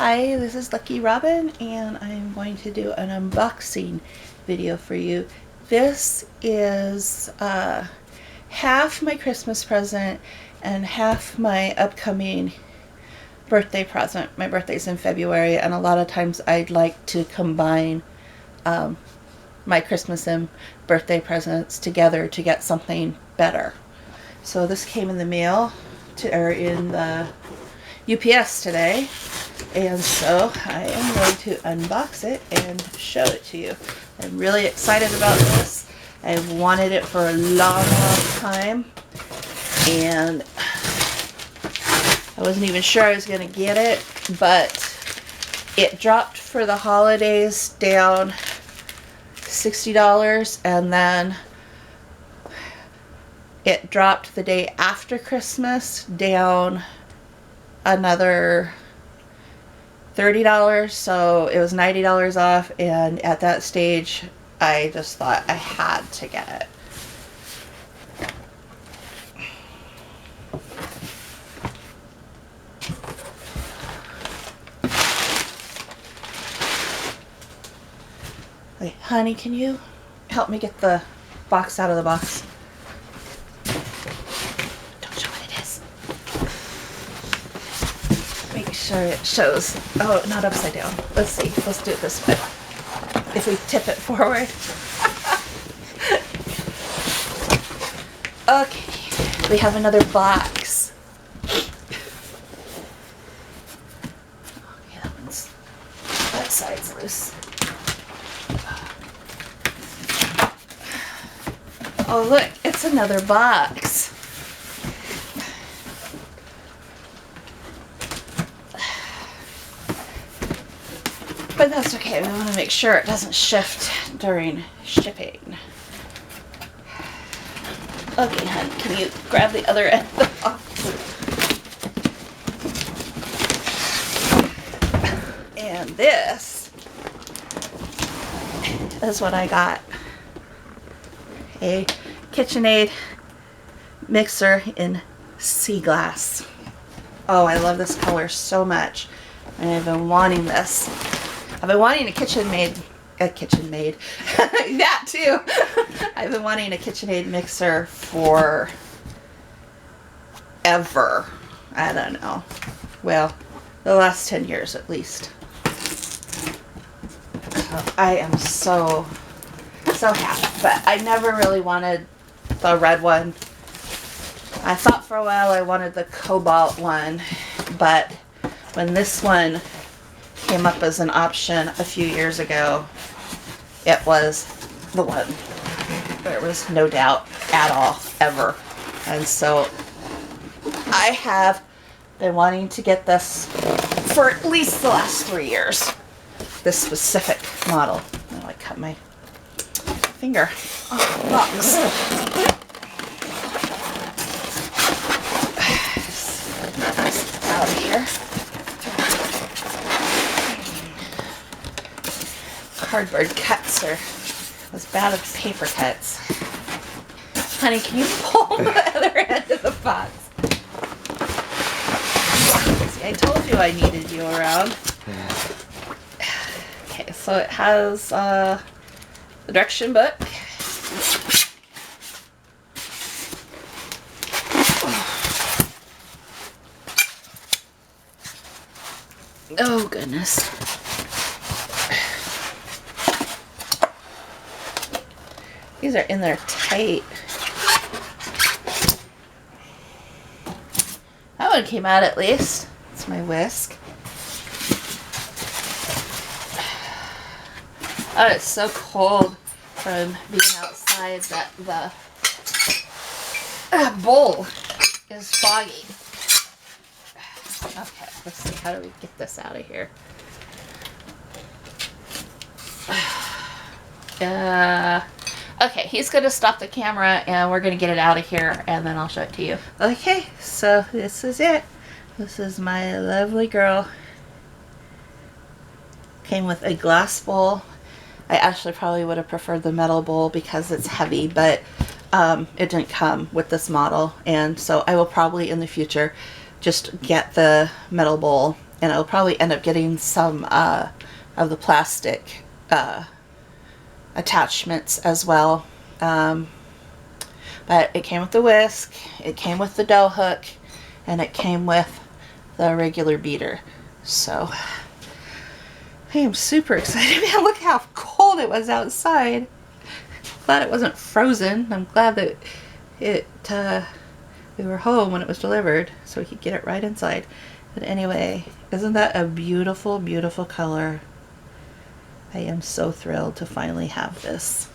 Hi, this is Lucky Robin, and I'm going to do an unboxing video for you. This is half my Christmas present and half my upcoming birthday present. My birthday's in February, and a lot of times I'd like to combine my Christmas and birthday presents together to get something better. So this came in the mail, or in the UPS today. And so I am going to unbox it and show it to you. I'm really excited about this. I've wanted it for a long time. And I wasn't even sure I was going to get it, but it dropped for the holidays down $60, and then it dropped the day after Christmas down another $30, so it was $90 off, and at that stage I just thought I had to get it. Wait, honey, can you help me get the box out of the box? Don't show what it is. Make sure it shows. Oh, not upside down. Let's see. Let's do it this way. If we tip it forward. Okay. We have another box. Okay, that side's loose. Oh, look, it's another box. But that's okay. We want to make sure it doesn't shift during shipping. Okay, honey, can you grab the other end of the box? And this is what I got. A KitchenAid mixer in sea glass. Oh, I love this color so much. And I've been wanting this. I've been wanting a KitchenAid. That too. I've been wanting a KitchenAid mixer for ever. I don't know. Well, the last 10 years at least. I am so happy. But I never really wanted the red one. I thought for a while I wanted the cobalt one, but when this one came up as an option a few years ago, it was the one. There was no doubt at all, ever. And so I have been wanting to get this for at least the last 3 years. This specific model. Oh, I cut my finger off the box. Out of here. Cardboard cuts are as bad as paper cuts. Honey, can you pull the other end of the box? See, I told you I needed you around. Okay, so it has the direction book. Oh, goodness. These are in there tight. That one came out at least. It's my whisk. Oh, it's so cold from being outside that the bowl is foggy. Okay, let's see. How do we get this out of here? Okay, he's going to stop the camera and we're going to get it out of here and then I'll show it to you. Okay, so this is it. This is my lovely girl. Came with a glass bowl. I actually probably would have preferred the metal bowl because it's heavy, but it didn't come with this model. And so I will probably in the future just get the metal bowl and I'll probably end up getting some of the plastic attachments as well. But it came with the whisk, it came with the dough hook, and it came with the regular beater. So I am super excited. Man, look how cold it was outside. Glad it wasn't frozen. I'm glad that we were home when it was delivered so we could get it right inside. But anyway, isn't that a beautiful, beautiful color? I am so thrilled to finally have this.